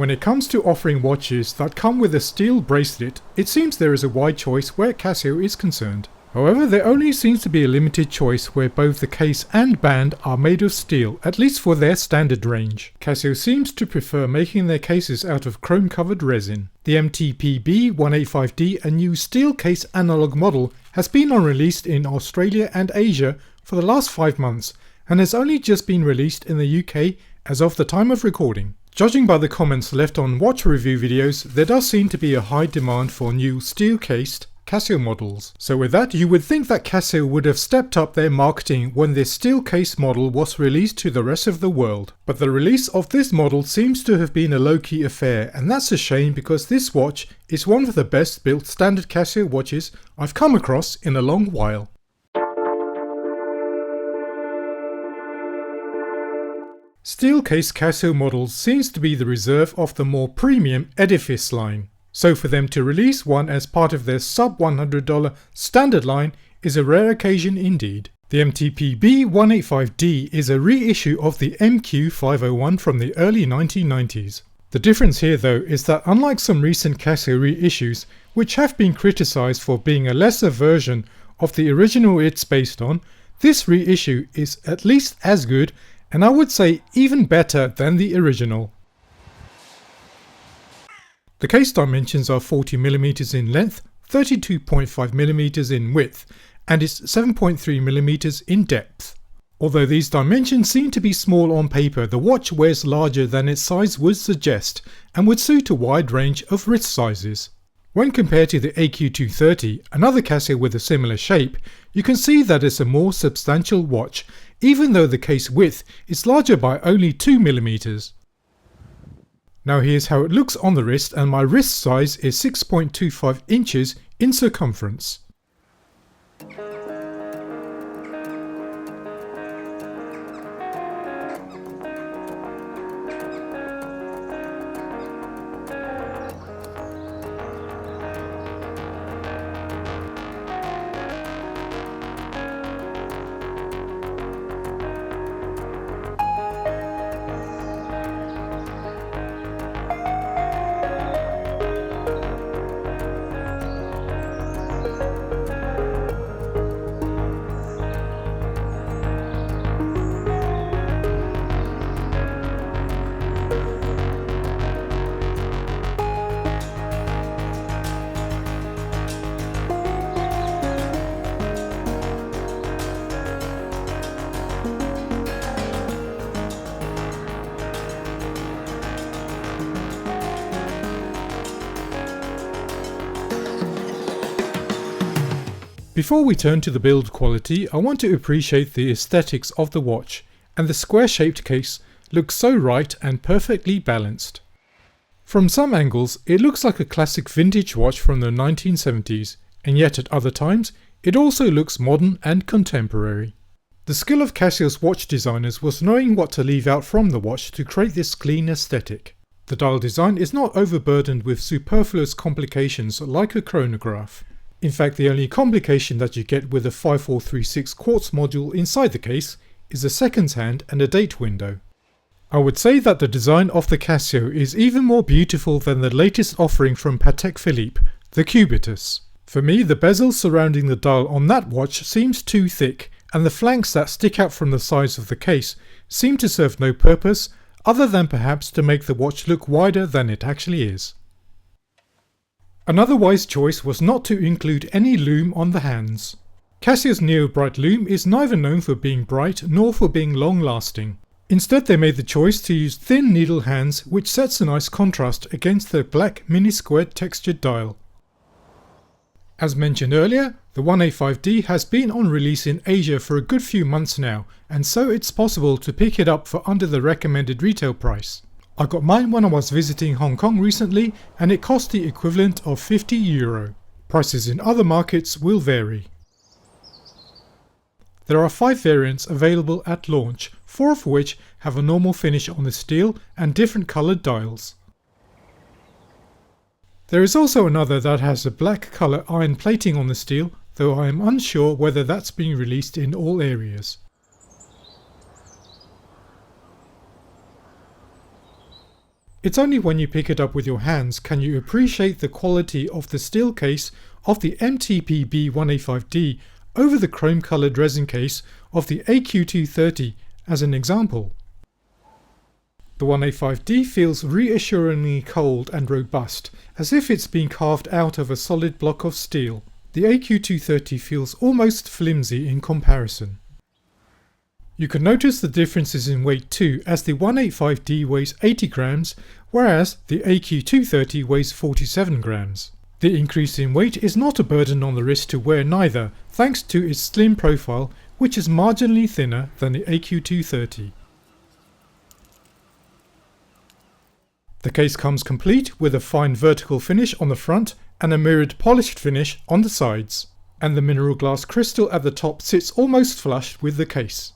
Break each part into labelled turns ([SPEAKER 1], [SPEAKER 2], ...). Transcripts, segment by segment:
[SPEAKER 1] When it comes to offering watches that come with a steel bracelet, it seems there is a wide choice where Casio is concerned. However, there only seems to be a limited choice where both the case and band are made of steel, at least for their standard range. Casio seems to prefer making their cases out of chrome covered resin. The MTP-B185D, a new steel case analog model, has been on release in Australia and Asia for the last 5 months and has only just been released in the UK as of the time of recording. Judging by the comments left on watch review videos, there does seem to be a high demand for new steel cased Casio models. So with that, you would think that Casio would have stepped up their marketing when this steel case model was released to the rest of the world. But the release of this model seems to have been a low-key affair, and that's a shame because this watch is one of the best built standard Casio watches I've come across in a long while. Steel case Casio models seems to be the reserve of the more premium Edifice line. So for them to release one as part of their sub $100 standard line is a rare occasion indeed. The MTP-B185D is a reissue of the MQ501 from the early 1990s. The difference here though is that unlike some recent Casio reissues, which have been criticised for being a lesser version of the original it's based on, this reissue is at least as good, and I would say even better than the original. The case dimensions are 40mm in length, 32.5mm in width, and is 7.3mm in depth. Although these dimensions seem to be small on paper, the watch wears larger than its size would suggest and would suit a wide range of wrist sizes. When compared to the AQ230, another Casio with a similar shape, you can see that it's a more substantial watch, even though the case width is larger by only 2mm. Now here's how it looks on the wrist, and my wrist size is 6.25 inches in circumference. Before we turn to the build quality, I want to appreciate the aesthetics of the watch, and the square-shaped case looks so right and perfectly balanced. From some angles, it looks like a classic vintage watch from the 1970s, and yet at other times, it also looks modern and contemporary. The skill of Casio's watch designers was knowing what to leave out from the watch to create this clean aesthetic. The dial design is not overburdened with superfluous complications like a chronograph. In fact, the only complication that you get with a 5436 quartz module inside the case is a seconds hand and a date window. I would say that the design of the Casio is even more beautiful than the latest offering from Patek Philippe, the Cubitus. For me, the bezel surrounding the dial on that watch seems too thick, and the flanks that stick out from the sides of the case seem to serve no purpose other than perhaps to make the watch look wider than it actually is. Another wise choice was not to include any lume on the hands. Casio's Neo Bright lume is neither known for being bright nor for being long lasting. Instead, they made the choice to use thin needle hands, which sets a nice contrast against the black mini squared textured dial. As mentioned earlier, the 185D has been on release in Asia for a good few months now, and so it's possible to pick it up for under the recommended retail price. I got mine when I was visiting Hong Kong recently, and it cost the equivalent of €50. Prices in other markets will vary. There are 5 variants available at launch, 4 of which have a normal finish on the steel and different coloured dials. There is also another that has a black colour iron plating on the steel, though I am unsure whether that's being released in all areas. It's only when you pick it up with your hands can you appreciate the quality of the steel case of the MTP-B185D over the chrome coloured resin case of the AQ230 as an example. The 185D feels reassuringly cold and robust, as if it's been carved out of a solid block of steel. The AQ230 feels almost flimsy in comparison. You can notice the differences in weight too, as the 185D weighs 80 grams, whereas the AQ230 weighs 47 grams. The increase in weight is not a burden on the wrist to wear neither, thanks to its slim profile, which is marginally thinner than the AQ230. The case comes complete with a fine vertical finish on the front and a mirrored polished finish on the sides, and the mineral glass crystal at the top sits almost flush with the case.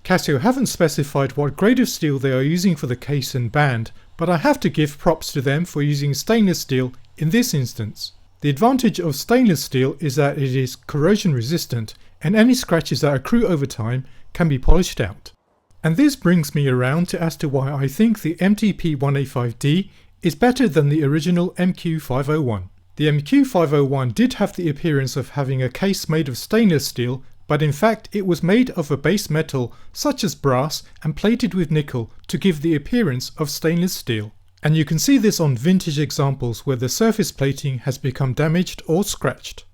[SPEAKER 1] Casio haven't specified what grade of steel they are using for the case and band, but I have to give props to them for using stainless steel in this instance. The advantage of stainless steel is that it is corrosion resistant, and any scratches that accrue over time can be polished out. And this brings me around as to why I think the MTP-185D is better than the original MQ501. The MQ501 did have the appearance of having a case made of stainless steel, but in fact it was made of a base metal such as brass and plated with nickel to give the appearance of stainless steel. And you can see this on vintage examples where the surface plating has become damaged or scratched.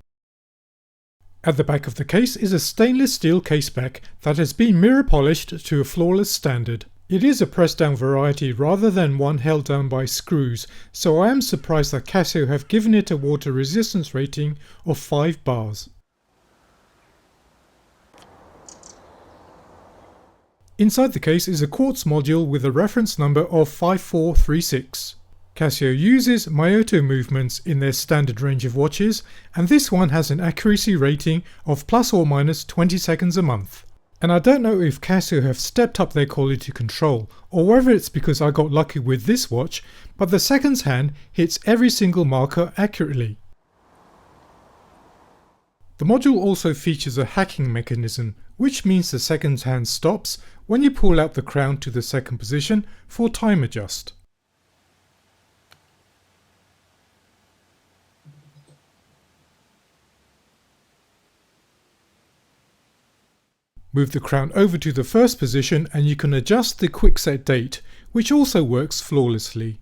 [SPEAKER 1] At the back of the case is a stainless steel case back that has been mirror polished to a flawless standard. It is a press down variety rather than one held down by screws, so I am surprised that Casio have given it a water resistance rating of 5 bars. Inside the case is a quartz module with a reference number of 5436. Casio uses Myoto movements in their standard range of watches, and this one has an accuracy rating of plus or minus 20 seconds a month. And I don't know if Casio have stepped up their quality control, or whether it's because I got lucky with this watch, but the seconds hand hits every single marker accurately. The module also features a hacking mechanism, which means the seconds hand stops when you pull out the crown to the second position for time adjust. Move the crown over to the first position and you can adjust the quick set date, which also works flawlessly.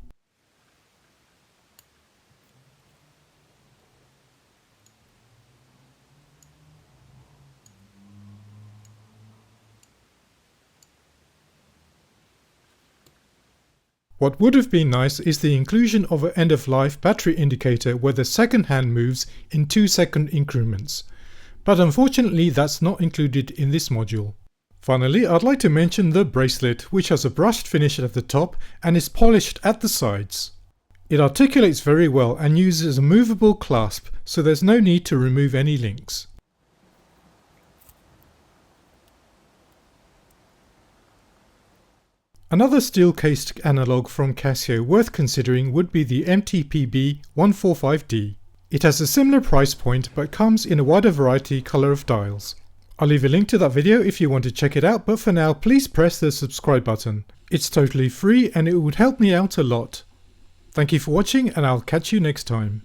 [SPEAKER 1] What would have been nice is the inclusion of an end-of-life battery indicator where the second hand moves in 2-second increments, but unfortunately that's not included in this module. Finally, I'd like to mention the bracelet, which has a brushed finish at the top and is polished at the sides. It articulates very well and uses a movable clasp, so there's no need to remove any links. Another steel-cased analogue from Casio worth considering would be the MTP-B185D. It has a similar price point but comes in a wider variety colour of dials. I'll leave a link to that video if you want to check it out, but for now please press the subscribe button. It's totally free and it would help me out a lot. Thank you for watching and I'll catch you next time.